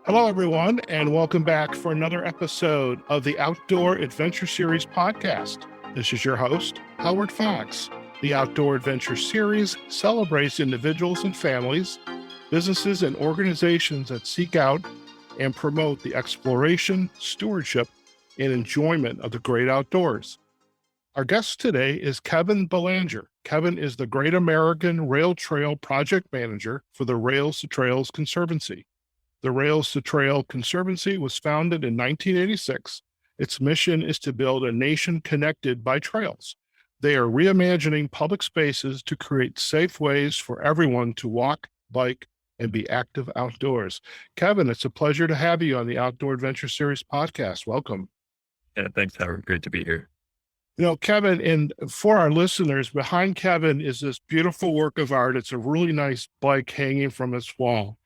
Hello, everyone, and welcome back for another episode of the Outdoor Adventure Series podcast. This is your host, Howard Fox. The Outdoor Adventure Series celebrates individuals and families, businesses, and organizations that seek out and promote the exploration, stewardship, and enjoyment of the great outdoors. Our guest today is Kevin Belanger. Kevin is the Great American Rail Trail Project Manager for the Rails-to-Trail Conservancy. The Rails-to-Trail Conservancy was founded in 1986. Its mission is to build a nation connected by trails. They are reimagining public spaces to create safe ways for everyone to walk, bike, and be active outdoors. Kevin, it's a pleasure to have you on the Outdoor Adventure Series podcast. Welcome. Yeah, thanks, Howard. Great to be here. You know, Kevin, and for our listeners, behind Kevin is this beautiful work of art. It's a really nice bike hanging from its wall.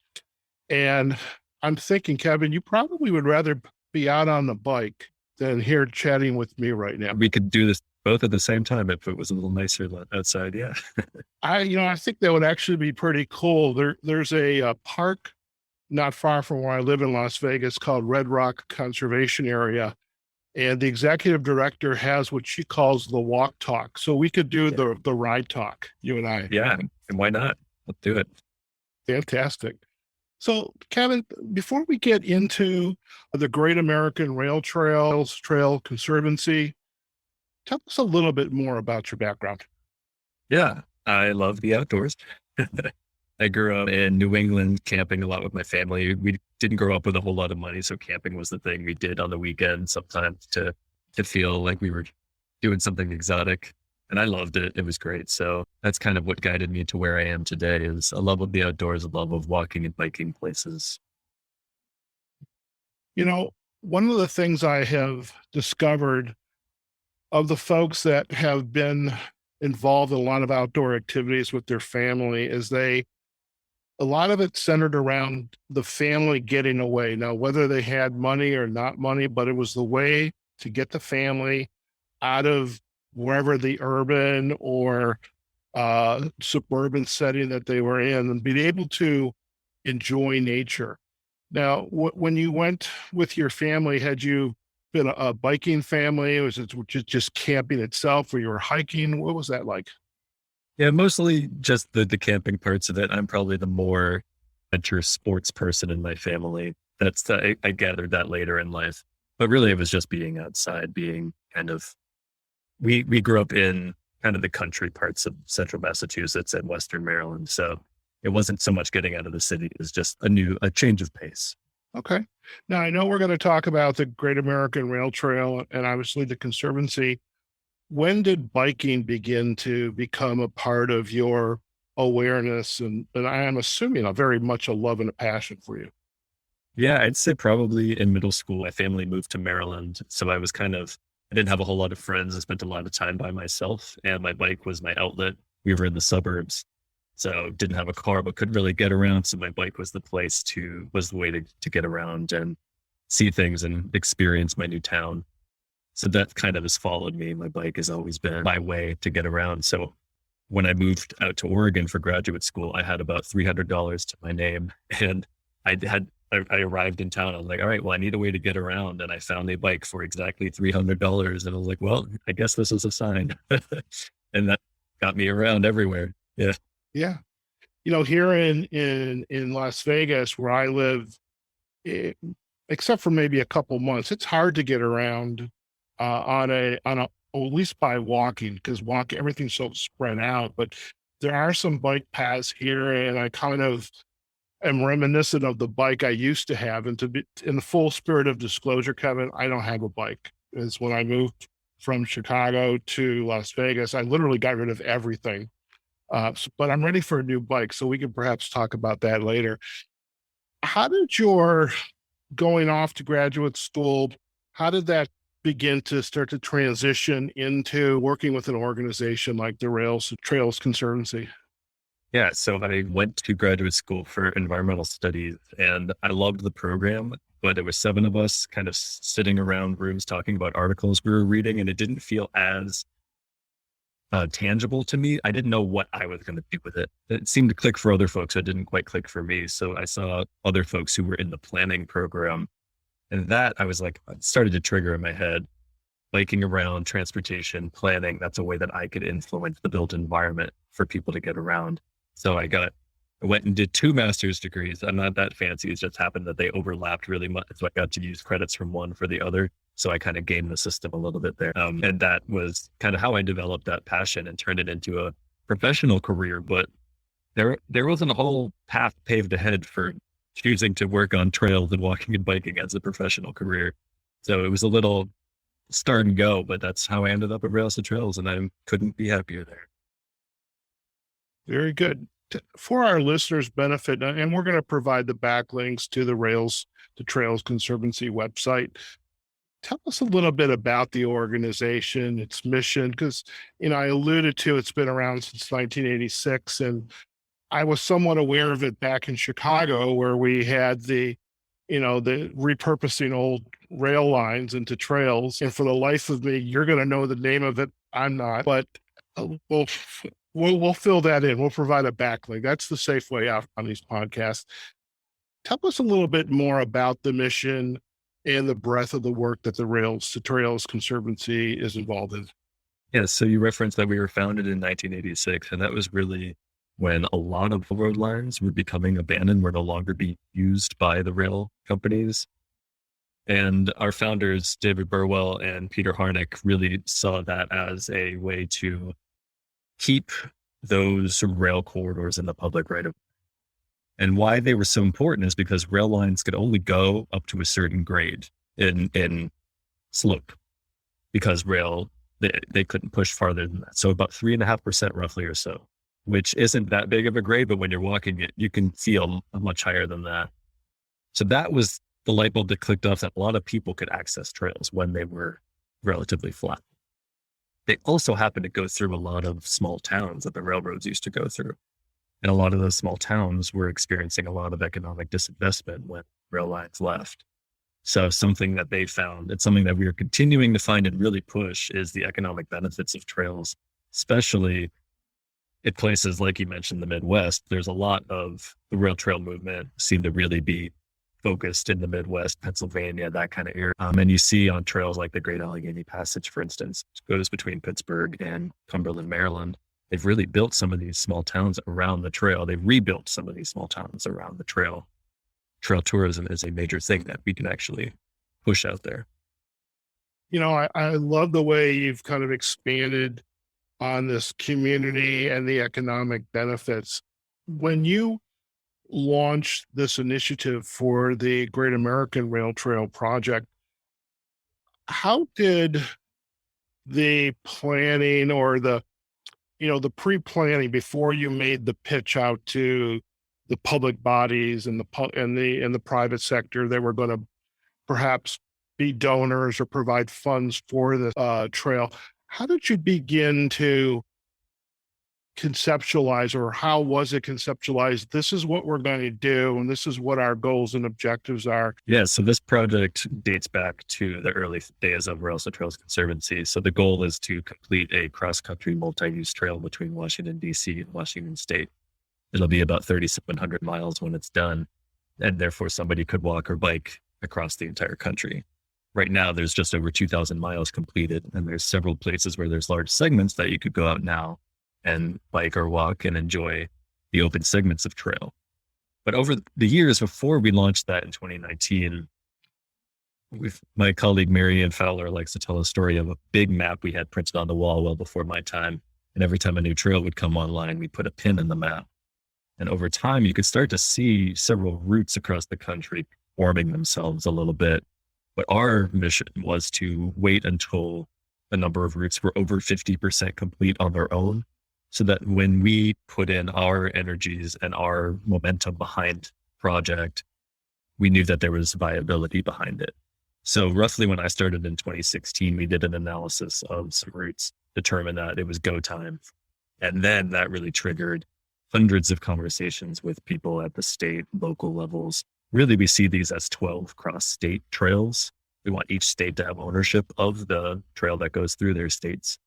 And I'm thinking, Kevin, you probably would rather be out on the bike than here chatting with me right now. We could do this both at the same time if it was a little nicer outside. Yeah. I think that would actually be pretty cool. There's a park not far from where I live in Las Vegas called Red Rock Conservation Area. And the executive director has what she calls the walk talk. So we could do the ride talk, you and I. Yeah. And why not? Let's do it. Fantastic. So, Kevin, before we get into the Great American Rail Trail Conservancy, tell us a little bit more about your background. Yeah. I love the outdoors. I grew up in New England camping a lot with my family. We didn't grow up with a whole lot of money, so camping was the thing we did on the weekend sometimes to feel like we were doing something exotic. And I loved it. It was great. So that's kind of what guided me to where I am today is a love of the outdoors, a love of walking and biking places. You know, one of the things I have discovered of the folks that have been involved in a lot of outdoor activities with their family is a lot of it centered around the family getting away. Now, whether they had money or not money, but it was the way to get the family out of wherever the urban or suburban setting that they were in and be able to enjoy nature. Now, when you went with your family, had you been a biking family? Was it just camping itself or you were hiking? What was that like? Yeah, mostly just the camping parts of it. I'm probably the more adventure sports person in my family. I gathered that later in life. But really, it was just being outside, being kind of, we grew up in kind of the country parts of central Massachusetts and Western Maryland. So it wasn't so much getting out of the city. It was just a change of pace. Okay. Now, I know we're going to talk about the Great American Rail Trail and obviously the Conservancy. When did biking begin to become a part of your awareness? And I am assuming very much a love and a passion for you. Yeah, I'd say probably in middle school, my family moved to Maryland. So I didn't have a whole lot of friends. I spent a lot of time by myself and my bike was my outlet. We were in the suburbs, so didn't have a car, but couldn't really get around. So my bike was the way to get around and see things and experience my new town. So that kind of has followed me. My bike has always been my way to get around. So when I moved out to Oregon for graduate school, I had about $300 to my name and I arrived in town. I was like, all right, well, I need a way to get around. And I found a bike for exactly $300. And I was like, well, I guess this is a sign. And that got me around everywhere. Yeah. Yeah. You know, here in Las Vegas, where I live, except for maybe a couple months, it's hard to get around at least by walking, because everything's so spread out. But there are some bike paths here, and I kind of am reminiscent of the bike I used to have. And to be in the full spirit of disclosure, Kevin, I don't have a bike. It's when I moved from Chicago to Las Vegas, I literally got rid of everything. But I'm ready for a new bike, so we can perhaps talk about that later. How did your going off to graduate school, how did that begin to start to transition into working with an organization like the Rails-to-Trail Conservancy? Yeah. So I went to graduate school for environmental studies and I loved the program, but there were 7 of us kind of sitting around rooms talking about articles we were reading, and it didn't feel as tangible to me. I didn't know what I was going to do with it. It seemed to click for other folks. It didn't quite click for me. So I saw other folks who were in the planning program, and that I was like, it started to trigger in my head. Biking around, transportation, planning, that's a way that I could influence the built environment for people to get around. So I went and did 2 master's degrees. I'm not that fancy. It just happened that they overlapped really much. So I got to use credits from one for the other. So I kind of gamed the system a little bit there. And that was kind of how I developed that passion and turned it into a professional career. But there wasn't a whole path paved ahead for choosing to work on trails and walking and biking as a professional career. So it was a little start and go, but that's how I ended up at Rails-to-Trails, and I couldn't be happier there. Very good. For our listeners' benefit, and we're going to provide the backlinks to the Rails-to-Trails Conservancy website. Tell us a little bit about the organization, its mission, because, I alluded to it's been around since 1986, and I was somewhat aware of it back in Chicago, where we had the repurposing old rail lines into trails. And for the life of me, you're going to know the name of it. I'm not, but we'll fill that in. We'll provide a backlink. That's the safe way out on these podcasts. Tell us a little bit more about the mission and the breadth of the work that the Rails-to-Trails Conservancy is involved in. Yeah. So you referenced that we were founded in 1986, and that was really when a lot of road lines were becoming abandoned, were no longer being used by the rail companies. And our founders, David Burwell and Peter Harnick, really saw that as a way to keep those rail corridors in the public right of way. And why they were so important is because rail lines could only go up to a certain grade in slope, because they couldn't push farther than that. So about 3.5% roughly or so, which isn't that big of a grade, but when you're walking it, you can feel much higher than that. So that was the light bulb that clicked off, that a lot of people could access trails when they were relatively flat. They also happened to go through a lot of small towns that the railroads used to go through. And a lot of those small towns were experiencing a lot of economic disinvestment when rail lines left. So something that they found, it's something that we are continuing to find and really push, is the economic benefits of trails, especially at places like you mentioned, the Midwest. There's a lot of the rail trail movement seem to really be focused in the Midwest, Pennsylvania, that kind of area. And you see on trails like the Great Allegheny Passage, for instance, which goes between Pittsburgh and Cumberland, Maryland. They've really built some of these small towns around the trail. They've rebuilt some of these small towns around the trail. Trail tourism is a major thing that we can actually push out there. I love the way you've kind of expanded on this community and the economic benefits. When you launched this initiative for the Great American Rail Trail Project, how did the planning or the pre-planning, before you made the pitch out to the public bodies and the private sector that were going to perhaps be donors or provide funds for the trail, how did you begin to conceptualize, or how was it conceptualized? This is what we're going to do, and this is what our goals and objectives are. Yeah, so this project dates back to the early days of Rails-to-Trails Conservancy. So the goal is to complete a cross-country multi-use trail between Washington, D.C. and Washington State. It'll be about 3,700 miles when it's done, and therefore somebody could walk or bike across the entire country. Right now, there's just over 2,000 miles completed, and there's several places where there's large segments that you could go out now and bike or walk and enjoy the open segments of trail. But over the years before we launched that in 2019, my colleague Mary Ann Fowler likes to tell a story of a big map we had printed on the wall well before my time. And every time a new trail would come online, we put a pin in the map. And over time, you could start to see several routes across the country forming themselves a little bit. But our mission was to wait until a number of routes were over 50% complete on their own, so that when we put in our energies and our momentum behind project, we knew that there was viability behind it. So roughly when I started in 2016, we did an analysis of some routes, determined that it was go time. And then that really triggered hundreds of conversations with people at the state, local levels. Really, we see these as 12 cross-state trails. We want each state to have ownership of the trail that goes through their states.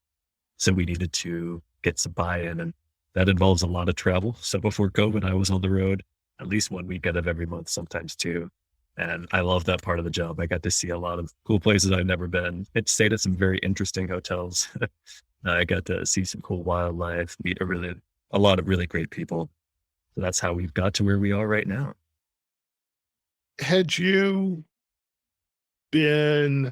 So we needed to get some buy-in, and that involves a lot of travel. So before COVID, I was on the road at least 1 week out of every month, sometimes two. And I love that part of the job. I got to see a lot of cool places I've never been. It stayed at some very interesting hotels. I got to see some cool wildlife, meet a lot of really great people. So that's how we've got to where we are right now. Had you been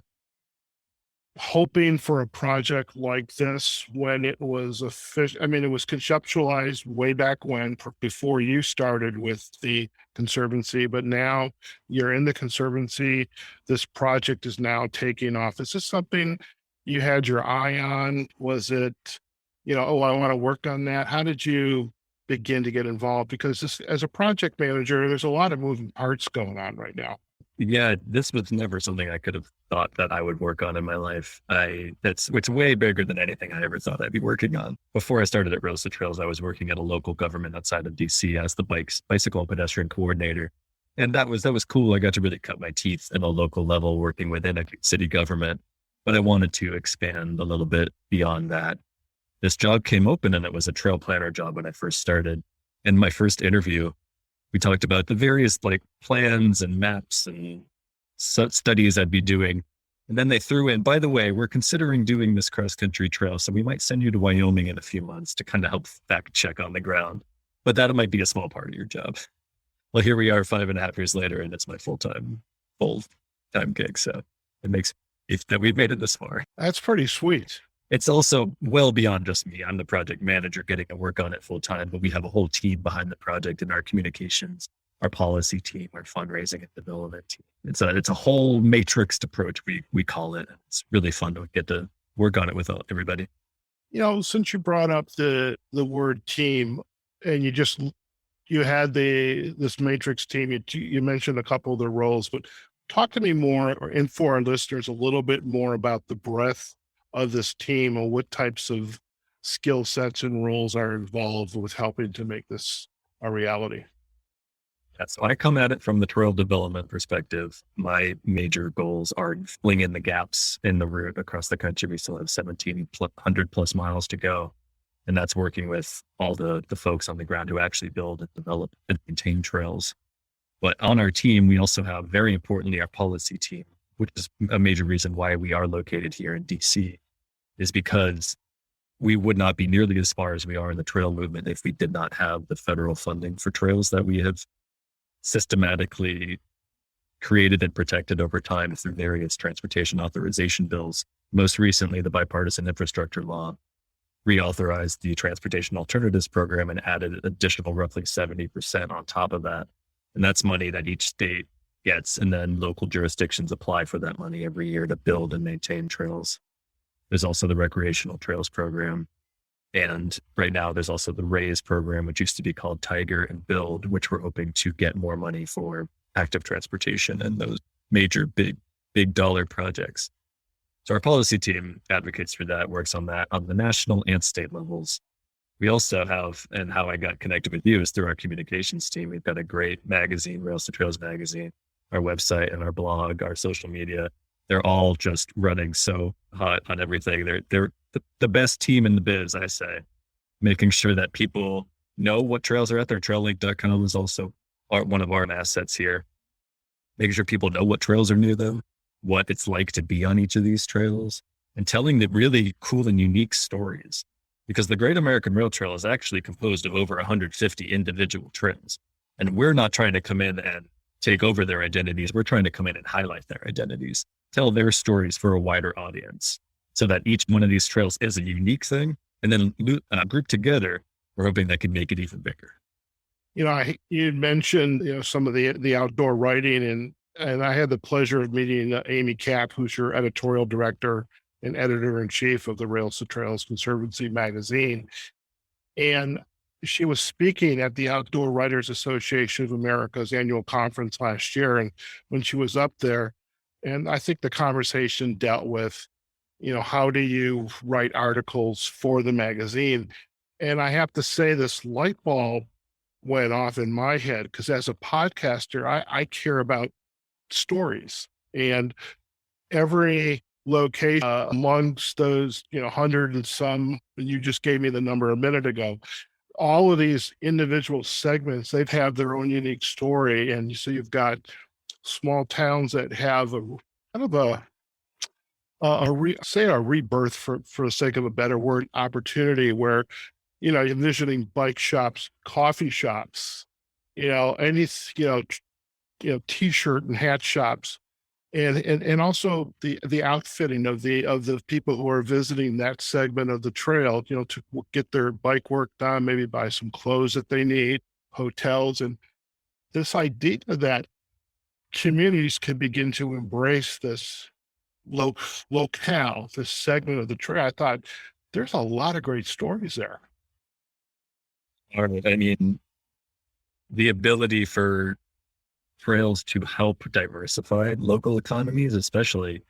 hoping for a project like this when it was official? I mean, it was conceptualized way back when, before you started with the Conservancy, but now you're in the Conservancy. This project is now taking off. Is this something you had your eye on? Was it, oh, I want to work on that? How did you begin to get involved? Because this, as a project manager, there's a lot of moving parts going on right now. Yeah, this was never something I could have thought that I would work on in my life. It's way bigger than anything I ever thought I'd be working on. Before I started at Rails-to-Trails, I was working at a local government outside of DC as the bicycle and pedestrian coordinator. And that was cool. I got to really cut my teeth at a local level working within a city government, but I wanted to expand a little bit beyond that. This job came open and it was a trail planner job when I first started. In my first interview, we talked about the various plans and maps and studies I'd be doing. And then they threw in, by the way, we're considering doing this cross-country trail. So we might send you to Wyoming in a few months to kind of help fact check on the ground. But that might be a small part of your job. Well, here we are 5.5 years later, and it's my full-time gig. So it makes it that we've made it this far. That's pretty sweet. It's also well beyond just me. I'm the project manager getting to work on it full time, but we have a whole team behind the project in our communications, our policy team, our fundraising and development team. It's a whole matrixed approach, we call it. It's really fun to get to work on it with everybody. Since you brought up the word team, and you had this matrix team, you mentioned a couple of the roles, but talk to me more, and for our listeners, a little bit more about the breadth of this team, and what types of skill sets and roles are involved with helping to make this a reality. Yeah, so I come at it from the trail development perspective. My major goals are filling in the gaps in the route across the country. We still have 1,700 plus miles to go. And that's working with all the folks on the ground who actually build and develop and maintain trails. But on our team, we also have, very importantly, our policy team, which is a major reason why we are located here in DC, is because we would not be nearly as far as we are in the trail movement if we did not have the federal funding for trails that we have systematically created and protected over time through various transportation authorization bills. Most recently, the bipartisan infrastructure law reauthorized the transportation alternatives program and added an additional roughly 70% on top of that. And that's money that each state gets, and then local jurisdictions apply for that money every year to build and maintain trails. There's also the recreational trails program. And right now there's also the RAISE program, which used to be called Tiger and Build, which we're hoping to get more money for active transportation and those major big dollar projects. So our policy team advocates for that, works on that on the national and state levels. We also have, and how I got connected with you is through our communications team. We've got a great magazine, Rails-to-Trails magazine, our website and our blog, our social media. They're all just running so hot on everything. They're the best team in the biz, I say, making sure that people know what trails are out there. Traillink.com is also one of our assets here, making sure people know what trails are near them, what it's like to be on each of these trails, and telling the really cool and unique stories. Because the Great American Rail Trail is actually composed of over 150 individual trails. And we're not trying to come in and take over their identities. We're trying to come in and highlight their identities, tell their stories for a wider audience, so that each one of these trails is a unique thing. And then grouped together, we're hoping that can make it even bigger. You mentioned, some of the outdoor writing, and I had the pleasure of meeting Amy Kapp, who's your editorial director and editor-in-chief of the Rails-to-Trails Conservancy magazine. And she was speaking at the Outdoor Writers Association of America's annual conference last year. And when she was up there, and I think the conversation dealt with, how do you write articles for the magazine? And I have to say, this light bulb went off in my head, because as a podcaster, I care about stories. And every location amongst those, 100 and some, you just gave me the number a minute ago. All of these individual segments, they've had their own unique story. And so you've got small towns that have a kind of say a rebirth for the sake of a better word, opportunity where, envisioning bike shops, coffee shops, any, t-shirt and hat shops, and also the outfitting of the people who are visiting that segment of the trail, to get their bike work done, maybe buy some clothes that they need, hotels, and this idea that communities can begin to embrace this locale, this segment of the trail. I thought there's a lot of great stories there. All right. I mean, the ability for trails to help diversify local economies, especially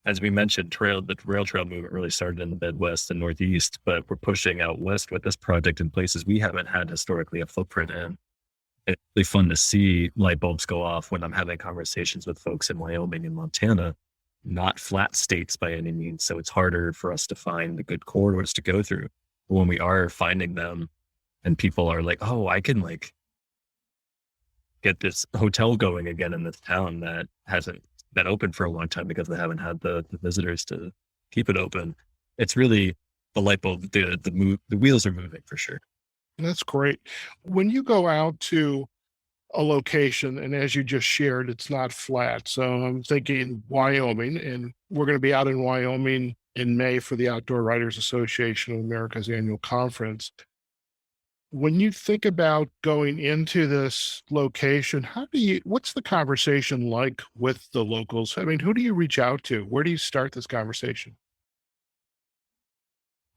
as we mentioned, the rail trail movement really started in the Midwest and Northeast, but we're pushing out west with this project in places we haven't had historically a footprint in. It's really fun to see light bulbs go off when I'm having conversations with folks in Wyoming and Montana, not flat states by any means. So it's harder for us to find the good corridors to go through. But when we are finding them and people are like, oh, I can get this hotel going again in this town that hasn't been open for a long time because they haven't had the visitors to keep it open. It's really the light bulb, the wheels are moving for sure. That's great. When you go out to a location, and as you just shared, it's not flat. So I'm thinking Wyoming, and we're going to be out in Wyoming in May for the Outdoor Writers Association of America's annual conference. When you think about going into this location, what's the conversation like with the locals? I mean, who do you reach out to? Where do you start this conversation?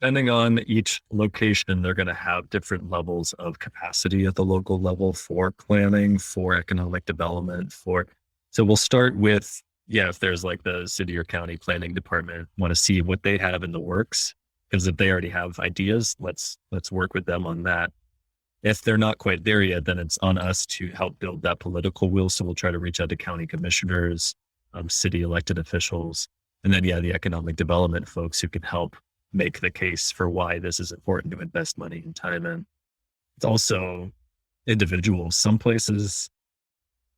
Depending on each location, they're going to have different levels of capacity at the local level for planning, for economic development, so we'll start with, if there's like the city or county planning department, want to see what they have in the works. Because if they already have ideas, let's work with them on that. If they're not quite there yet, then it's on us to help build that political will. So we'll try to reach out to county commissioners, city elected officials, and then, the economic development folks who can help make the case for why this is important to invest money and time in. It's also individuals. Some places,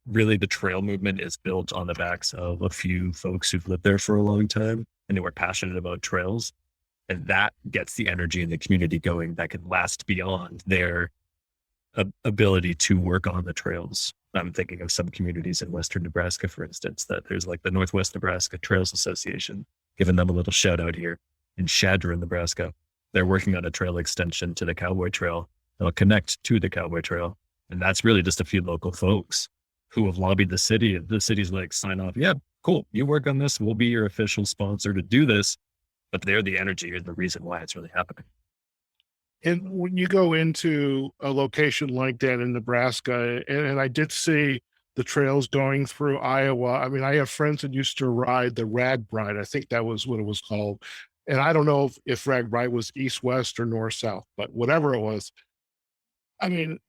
really the trail movement is built on the backs of a few folks who've lived there for a long time and who are passionate about trails. And that gets the energy in the community going that can last beyond their ability to work on the trails. I'm thinking of some communities in Western Nebraska, for instance, that there's like the Northwest Nebraska Trails Association, giving them a little shout out here. In Shadron, Nebraska, they're working on a trail extension to the Cowboy Trail that'll connect to the Cowboy Trail. And that's really just a few local folks who have lobbied the city. The city's like, sign off. Yeah, cool. You work on this. We'll be your official sponsor to do this. But they're the energy and the reason why it's really happening. And when you go into a location like that in Nebraska, and I did see the trails going through Iowa. I mean, I have friends that used to ride the RAGBRAI. I think that was what it was called. And I don't know if RAGBRAI was east-west or north-south, but whatever it was, I mean,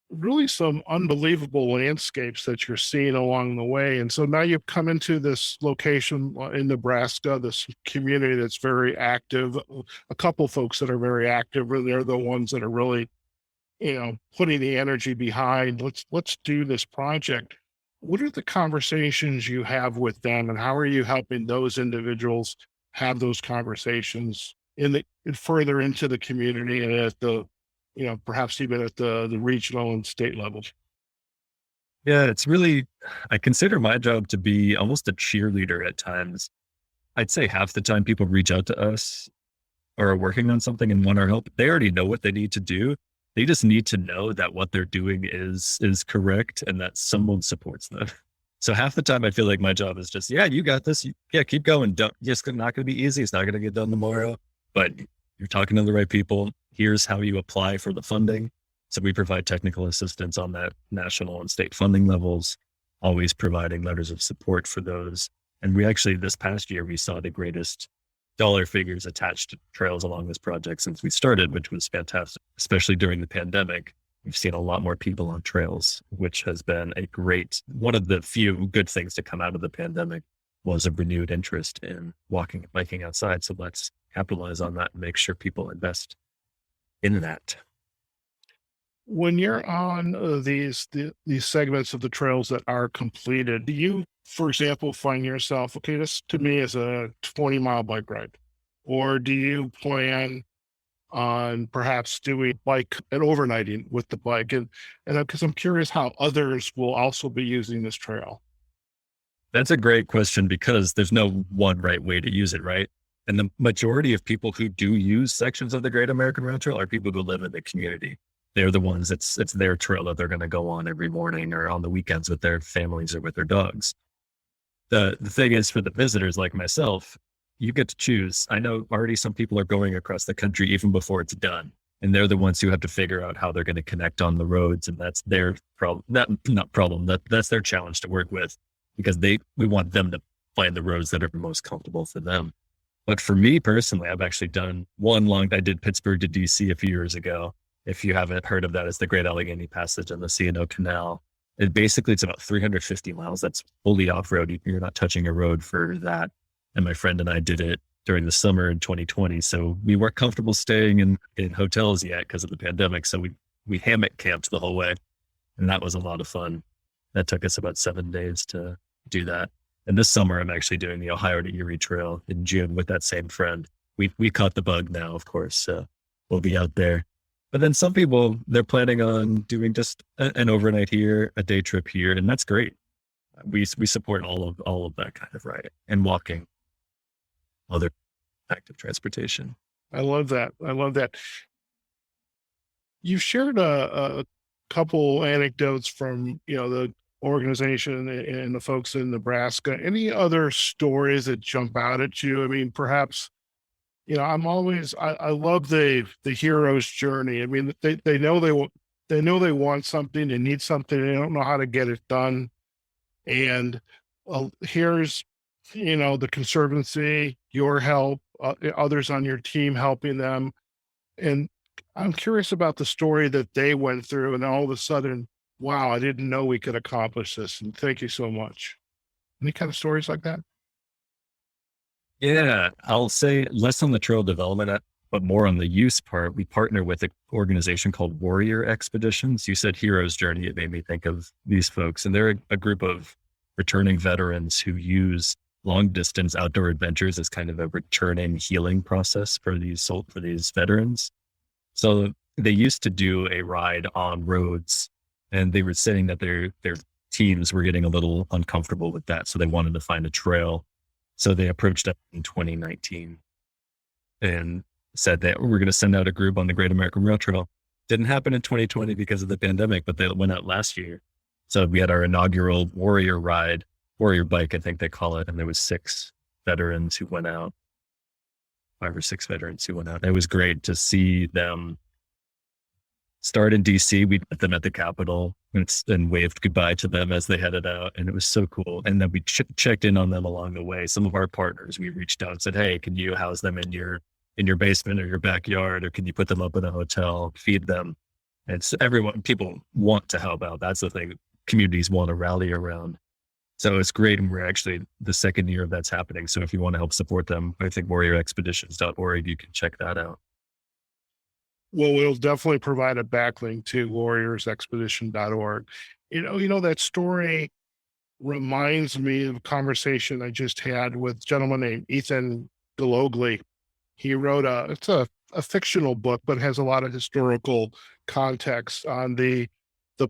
really some unbelievable landscapes that you're seeing along the way. And so now you've come into this location in Nebraska, this community that's very active, a couple folks that are very active. They're the ones that are really, putting the energy behind, let's do this project. What are the conversations you have with them, and how are you helping those individuals have those conversations further into the community and at the, perhaps even at the regional and state levels? Yeah, it's really, I consider my job to be almost a cheerleader at times. I'd say half the time people reach out to us or are working on something and want our help, they already know what they need to do. They just need to know that what they're doing is correct and that someone supports them. So half the time I feel like my job is just, you got this. Yeah, keep going. It's not going to be easy. It's not going to get done tomorrow, but you're talking to the right people. Here's how you apply for the funding. So we provide technical assistance on that national and state funding levels, always providing letters of support for those. And we actually, this past year, we saw the greatest dollar figures attached to trails along this project since we started, which was fantastic, especially during the pandemic. We've seen a lot more people on trails, which has been one of the few good things to come out of the pandemic. was a renewed interest in walking and biking outside. So let's capitalize on that and make sure people invest in that. When you're on these segments of the trails that are completed, do you, for example, find yourself, okay, this to me is a 20-mile bike ride, or do you plan on perhaps doing bike and overnighting with the bike? And because I'm curious how others will also be using this trail. That's a great question because there's no one right way to use it, right? And the majority of people who do use sections of the Great American Rail Trail are people who live in the community. They're the ones it's their trail that they're going to go on every morning or on the weekends with their families or with their dogs. The thing is, for the visitors like myself, you get to choose. I know already some people are going across the country even before it's done. And they're the ones who have to figure out how they're going to connect on the roads. And that's their problem. Not problem. That's their challenge to work with, because we want them to find the roads that are most comfortable for them. But for me personally, I've actually done I did Pittsburgh to DC a few years ago. If you haven't heard of that, it's the Great Allegheny Passage and the C&O Canal. It's about 350 miles. That's fully off-road. You're not touching a road for that. And my friend and I did it during the summer in 2020. So we weren't comfortable staying in hotels yet because of the pandemic. So we hammock camped the whole way. And that was a lot of fun. That took us about 7 days to do that. And this summer, I'm actually doing the Ohio to Erie Trail in June with that same friend. We caught the bug now, of course. So we'll be out there. But then some people, they're planning on doing just an overnight here, a day trip here, and that's great. We support all of that kind of ride and walking, other active transportation. I love that. I love that. You shared a couple anecdotes from, the organization and the folks in Nebraska. Any other stories that jump out at you? I mean, perhaps, I love the hero's journey. I mean, they know they want something, they need something, they don't know how to get it done. And here's, the Conservancy, your help, others on your team helping them. And I'm curious about the story that they went through, and all of a sudden, wow, I didn't know we could accomplish this. And thank you so much. Any kind of stories like that? Yeah, I'll say less on the trail development, but more on the use part. We partner with an organization called Warrior Expeditions. You said hero's journey. It made me think of these folks, and they're a group of returning veterans who use long distance outdoor adventures as kind of a returning healing process for these veterans. So they used to do a ride on roads, and they were saying that their teams were getting a little uncomfortable with that. So they wanted to find a trail. So they approached us in 2019 and said that we're going to send out a group on the Great American Rail Trail. Didn't happen in 2020 because of the pandemic, but they went out last year. So we had our inaugural Warrior ride, Warrior bike, I think they call it. And there was 6 veterans who went out, 5 or 6 veterans who went out. It was great to see them start in DC. We met them at the Capitol and waved goodbye to them as they headed out. And it was so cool. And then we checked in on them along the way. Some of our partners, we reached out and said, hey, can you house them in your basement or your backyard? Or can you put them up in a hotel, feed them? And so people want to help out. That's the thing. Communities want to rally around. So it's great. And we're actually the second year of that's happening. So if you want to help support them, I think warriorexpeditions.org, you can check that out. Well, we'll definitely provide a backlink to warriorsexpedition.org. That story reminds me of a conversation I just had with a gentleman named Ethan Galogli. He wrote it's a fictional book, but has a lot of historical context on the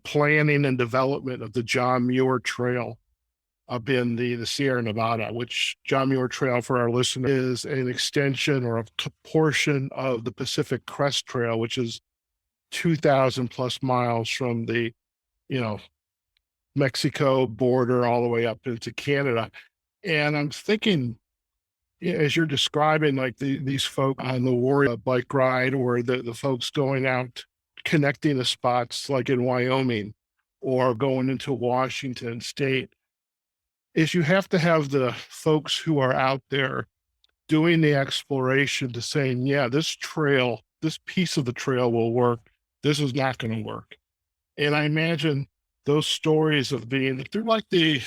planning and development of the John Muir Trail up in the Sierra Nevada, which John Muir Trail, for our listeners, is an extension or a portion of the Pacific Crest Trail, which is 2,000 plus miles from the, Mexico border all the way up into Canada. And I'm thinking, as you're describing, like these folk on the Warrior bike ride, or the folks going out connecting the spots like in Wyoming or going into Washington State, is you have to have the folks who are out there doing the exploration to saying, yeah, this piece of the trail will work. This is not going to work. And I imagine those stories of they're like the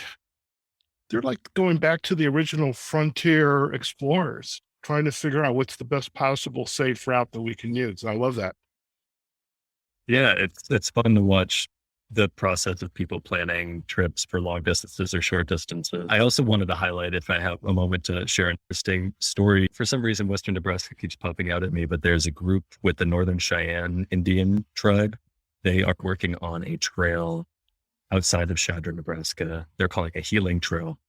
they're like going back to the original frontier explorers, trying to figure out what's the best possible safe route that we can use. I love that. Yeah, it's fun to watch the process of people planning trips for long distances or short distances. I also wanted to highlight, if I have a moment, to share an interesting story. For some reason, Western Nebraska keeps popping out at me, but there's a group with the Northern Cheyenne Indian tribe. They are working on a trail outside of Shadra, Nebraska. They're calling it a healing trail.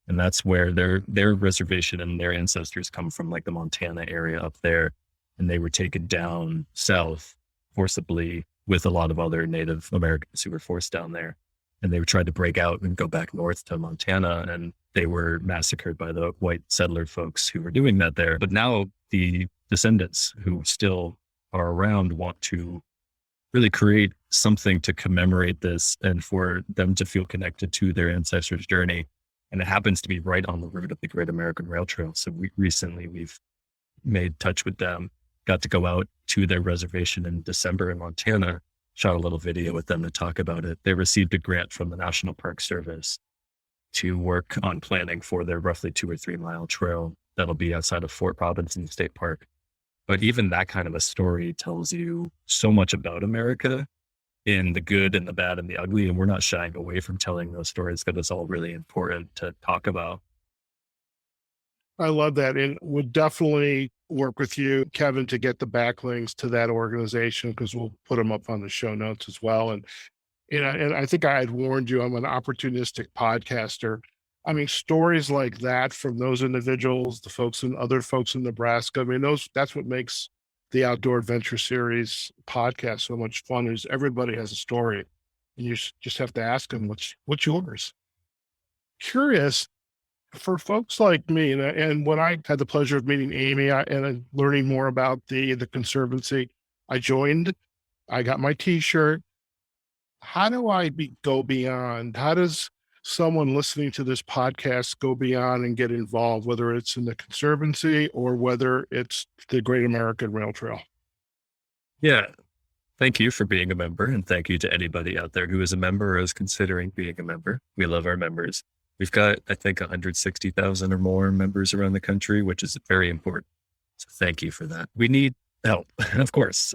And that's where their reservation and their ancestors come from, like the Montana area up there. And they were taken down south forcibly with a lot of other Native Americans who were forced down there. And they tried to break out and go back north to Montana, and they were massacred by the white settler folks who were doing that there. But now the descendants who still are around want to really create something to commemorate this and for them to feel connected to their ancestors' journey. And it happens to be right on the route of the Great American Rail Trail. So we've made touch with them, got to go out to their reservation in December in Montana, shot a little video with them to talk about it. They received a grant from the National Park Service to work on planning for their roughly 2 or 3 mile trail that'll be outside of Fort Robinson State Park. But even that kind of a story tells you so much about America, in the good and the bad and the ugly. And we're not shying away from telling those stories because it's all really important to talk about. I love that. And would definitely work with you, Kevin, to get the backlinks to that organization, because we'll put them up on the show notes as well. And I think I had warned you, I'm an opportunistic podcaster. I mean, stories like that from those individuals, the folks and other folks in Nebraska, I mean, that's what makes the Outdoor Adventure Series podcast so much fun, is everybody has a story. And you just have to ask them, what's yours? Curious, for folks like me, and when I had the pleasure of meeting Amy and learning more about the Conservancy, I joined, I got my t-shirt. How do I go beyond? How does someone listening to this podcast go beyond and get involved, whether it's in the Conservancy or whether it's the Great American Rail Trail? Yeah. Thank you for being a member. And thank you to anybody out there who is a member or is considering being a member. We love our members. We've got, I think, 160,000 or more members around the country, which is very important. So thank you for that. We need help, of course,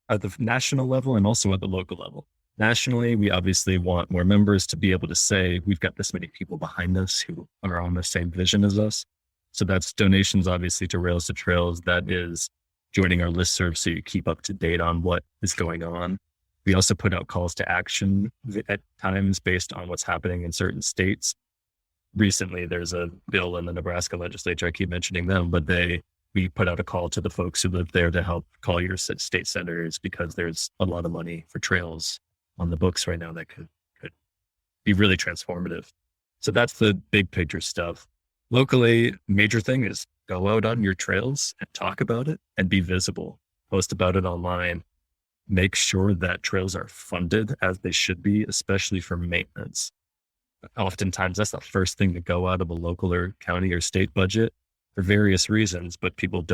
at the national level and also at the local level. Nationally, we obviously want more members to be able to say, we've got this many people behind us who are on the same vision as us. So that's donations, obviously, to Rails to Trails. That is joining our listserv so you keep up to date on what is going on. We also put out calls to action at times based on what's happening in certain states. Recently, there's a bill in the Nebraska legislature. I keep mentioning them, but we put out a call to the folks who live there to help call your state senators, because there's a lot of money for trails on the books right now that could be really transformative. So that's the big picture stuff. Locally, major thing is go out on your trails and talk about it and be visible. Post about it online. Make sure that trails are funded as they should be, especially for maintenance. Oftentimes, that's the first thing to go out of a local or county or state budget for various reasons, but people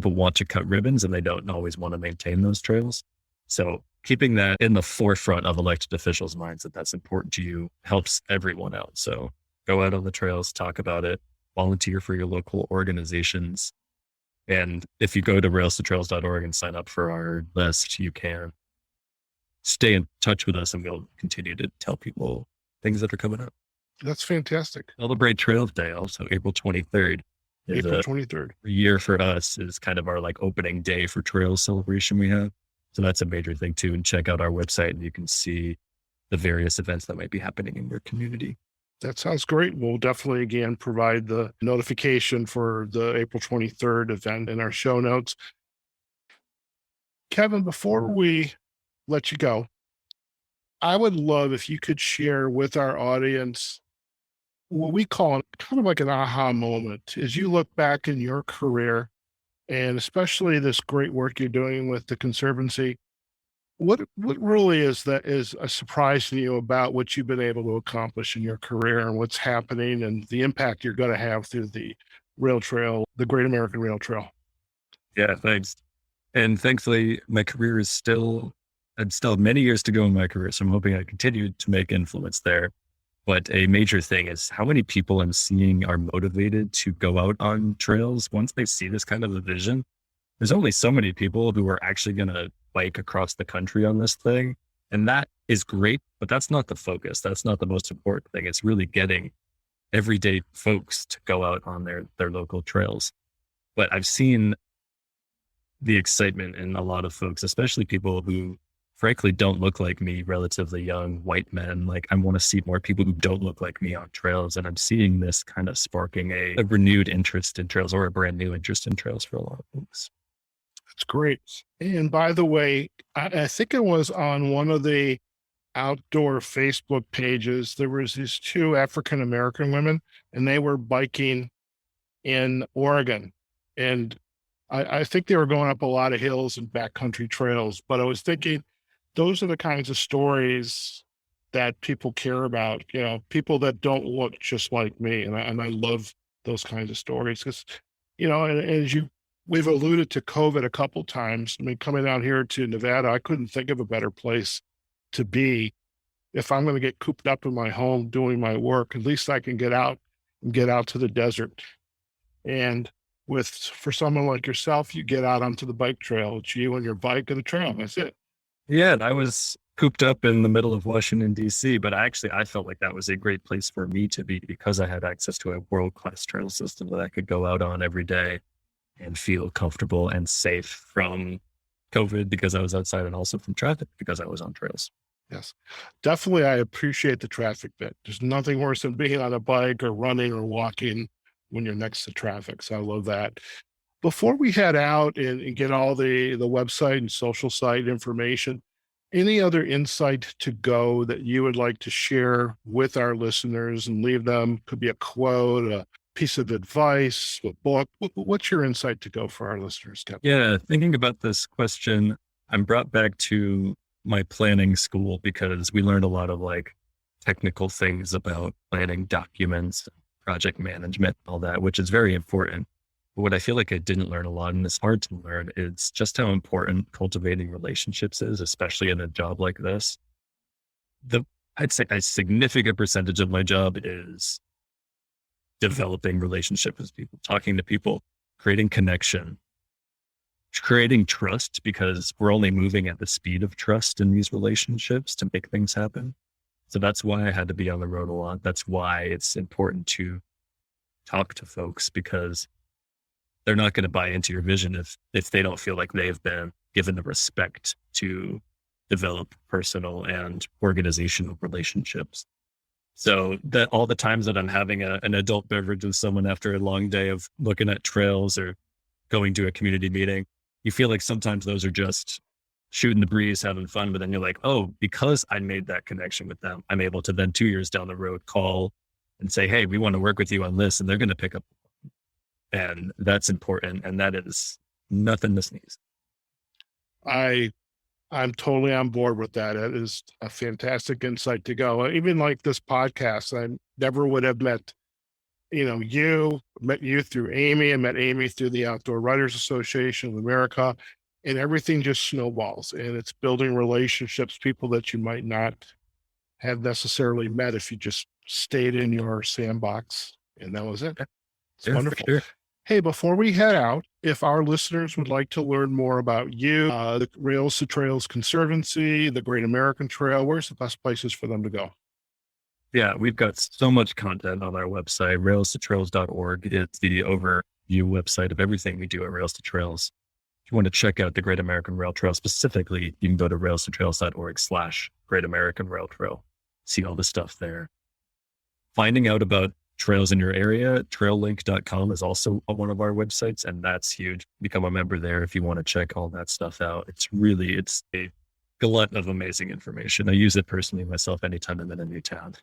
want to cut ribbons and they don't always want to maintain those trails. So keeping that in the forefront of elected officials' minds, that's important to you, helps everyone out. So go out on the trails, talk about it, volunteer for your local organizations. And if you go to rails-to-trails.org and sign up for our list, you can stay in touch with us and we'll continue to tell people things that are coming up. That's fantastic. Celebrate Trails Day also, April 23rd. April 23rd. A year for us is kind of our like opening day for trails celebration we have. So that's a major thing too. And check out our website and you can see the various events that might be happening in your community. That sounds great. We'll definitely, again, provide the notification for the April 23rd event in our show notes. Kevin, before we let you go, I would love if you could share with our audience what we call kind of like an aha moment as you look back in your career, and especially this great work you're doing with the Conservancy. What really is a surprise to you about what you've been able to accomplish in your career and what's happening and the impact you're going to have through the rail trail, the Great American Rail Trail? Yeah, thanks. And thankfully, my career is I'd still have many years to go in my career. So I'm hoping I continue to make influence there. But a major thing is how many people I'm seeing are motivated to go out on trails once they see this kind of a vision. There's only so many people who are actually going to bike across the country on this thing. And that is great, but that's not the focus. That's not the most important thing. It's really getting everyday folks to go out on their local trails. But I've seen the excitement in a lot of folks, especially people who frankly don't look like me, relatively young white men. Like, I want to see more people who don't look like me on trails. And I'm seeing this kind of sparking a renewed interest in trails, or a brand new interest in trails for a lot of folks. That's great. And by the way, I think it was on one of the outdoor Facebook pages, there was these two African-American women, and they were biking in Oregon. And I think they were going up a lot of hills and backcountry trails, but I was thinking those are the kinds of stories that people care about, people that don't look just like me. And I love those kinds of stories because, and as we've alluded to COVID a couple times. I mean, coming out here to Nevada, I couldn't think of a better place to be. If I'm going to get cooped up in my home doing my work, at least I can get out to the desert. And for someone like yourself, you get out onto the bike trail. It's you and your bike and the trail. That's it. Yeah, and I was cooped up in the middle of Washington, D.C., but I felt like that was a great place for me to be because I had access to a world-class trail system that I could go out on every day and feel comfortable and safe from COVID because I was outside, and also from traffic because I was on trails. Yes, definitely. I appreciate the traffic bit. There's nothing worse than being on a bike or running or walking when you're next to traffic. So I love that. Before we head out and get all the website and social site information, any other insight to go that you would like to share with our listeners and leave them? Could be a quote, a piece of advice, a book. What's your insight to go for our listeners, Kevin? Yeah, thinking about this question, I'm brought back to my planning school because we learned a lot of like technical things about planning documents, project management, all that, which is very important. But what I feel like I didn't learn a lot, and it's hard to learn, is just how important cultivating relationships is, especially in a job like this. I'd say a significant percentage of my job is developing relationships with people, talking to people, creating connection, creating trust, because we're only moving at the speed of trust in these relationships to make things happen. So that's why I had to be on the road a lot. That's why it's important to talk to folks, because they're not going to buy into your vision if they don't feel like they've been given the respect to develop personal and organizational relationships. So that all the times that I'm having an adult beverage with someone after a long day of looking at trails or going to a community meeting, you feel like sometimes those are just shooting the breeze, having fun, but then you're like, oh, because I made that connection with them, I'm able to then 2 years down the road call and say, hey, we want to work with you on this. And they're going to pick up. And that's important. And that is nothing to sneeze. I'm totally on board with that. It is a fantastic insight to go. Even like this podcast, I never would have met, met you through Amy. I met Amy through the Outdoor Writers Association of America, and everything just snowballs, and it's building relationships, people that you might not have necessarily met if you just stayed in your sandbox, and that was it. It's wonderful. Sure. Hey, before we head out, if our listeners would like to learn more about you, the Rails-to-Trails Conservancy, the Great American Trail, where's the best places for them to go? Yeah, we've got so much content on our website. Rails-to-Trails.org is the overview website of everything we do at Rails-to-Trails. If you want to check out the Great American Rail Trail specifically, you can go to rails-to-trails.org/Great American Rail Trail. See all the stuff there. Finding out about trails in your area, traillink.com is also on one of our websites, and that's huge. Become a member there if you want to check all that stuff out. It's a glut of amazing information. I use it personally myself anytime I'm in a new town.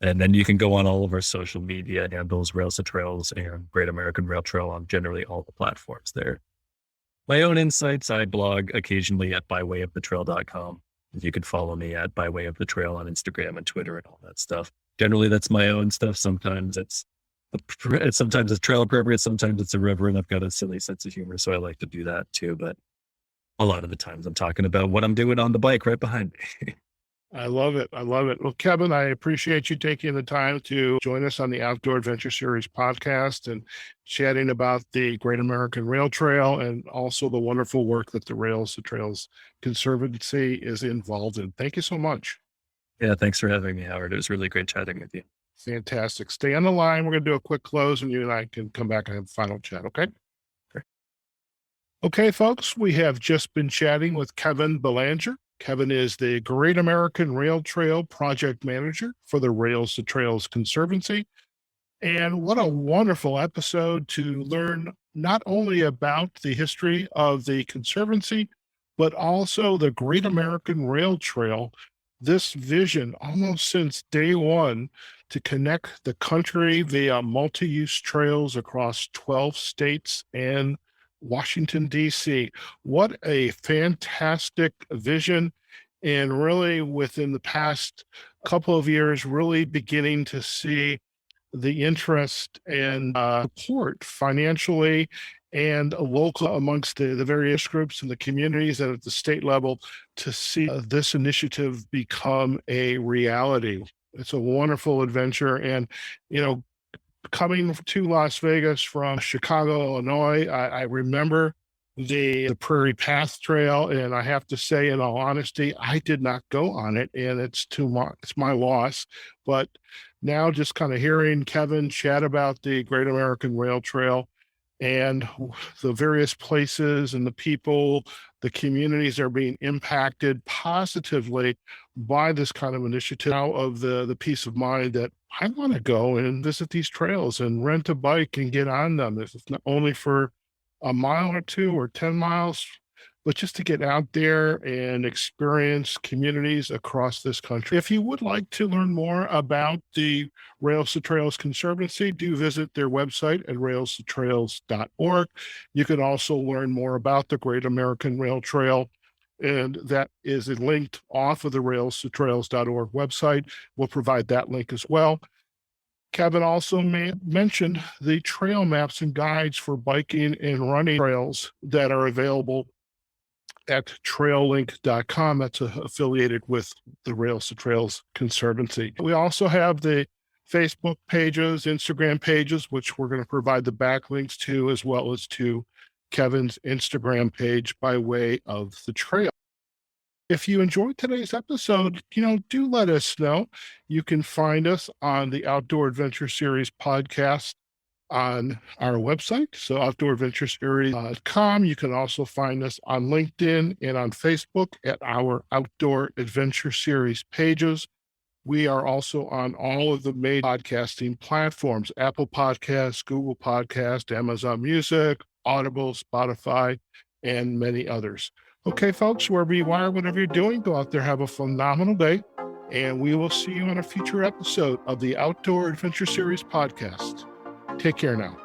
And then you can go on all of our social media handles, Rails-to-Trails and Great American Rail Trail, on generally all the platforms there. My own insights, I blog occasionally at bywayofthetrail.com. You can follow me at bywayofthetrail on Instagram and Twitter and all that stuff. Generally, that's my own stuff. Sometimes it's trail appropriate. Sometimes it's irreverent. I've got a silly sense of humor, so I like to do that too. But a lot of the times I'm talking about what I'm doing on the bike right behind me. I love it. I love it. Well, Kevin, I appreciate you taking the time to join us on the Outdoor Adventure Series podcast and chatting about the Great American Rail Trail and also the wonderful work that the Rails-to-Trails Conservancy is involved in. Thank you so much. Yeah, thanks for having me, Howard. It was really great chatting with you. Fantastic. Stay on the line. We're going to do a quick close and you and I can come back and have a final chat. Okay. Great. Okay, folks, we have just been chatting with Kevin Belanger. Kevin is the Great American Rail Trail Project Manager for the Rails-to-Trails Conservancy. And what a wonderful episode to learn not only about the history of the Conservancy, but also the Great American Rail Trail. This vision, almost since day one, to connect the country via multi-use trails across 12 states and Washington, D.C. What a fantastic vision. And really, within the past couple of years, really beginning to see the interest and support financially and local amongst the various groups and the communities and at the state level to see this initiative become a reality. It's a wonderful adventure. And, you know, coming to Las Vegas from Chicago, Illinois, I remember the Prairie Path Trail, and I have to say, in all honesty, I did not go on it, and it's my loss. But now, just kind of hearing Kevin chat about the Great American Rail Trail and the various places and the people, the communities are being impacted positively by this kind of initiative. Now, of the peace of mind that I want to go and visit these trails and rent a bike and get on them. It's not only for a mile or two or 10 miles, but just to get out there and experience communities across this country. If you would like to learn more about the Rails-to-Trails Conservancy, do visit their website at rails-to-trails.org. You can also learn more about the Great American Rail Trail, and that is linked off of the rails-to-trails.org website. We'll provide that link as well. Kevin also mentioned the trail maps and guides for biking and running trails that are available at traillink.com. That's affiliated with the Rails-to-Trails Conservancy. We also have the Facebook pages, Instagram pages, which we're going to provide the backlinks to, as well as to Kevin's Instagram page by way of the trail. If you enjoyed today's episode, do let us know. You can find us on the Outdoor Adventure Series podcast on our website, so outdooradventureseries.com. You can also find us on LinkedIn and on Facebook at our Outdoor Adventure Series pages. We are also on all of the major podcasting platforms: Apple Podcasts, Google Podcasts, Amazon Music, Audible, Spotify, and many others. Okay, folks, wherever you are, whatever you're doing, go out there, have a phenomenal day, and we will see you on a future episode of the Outdoor Adventure Series podcast. Take care now.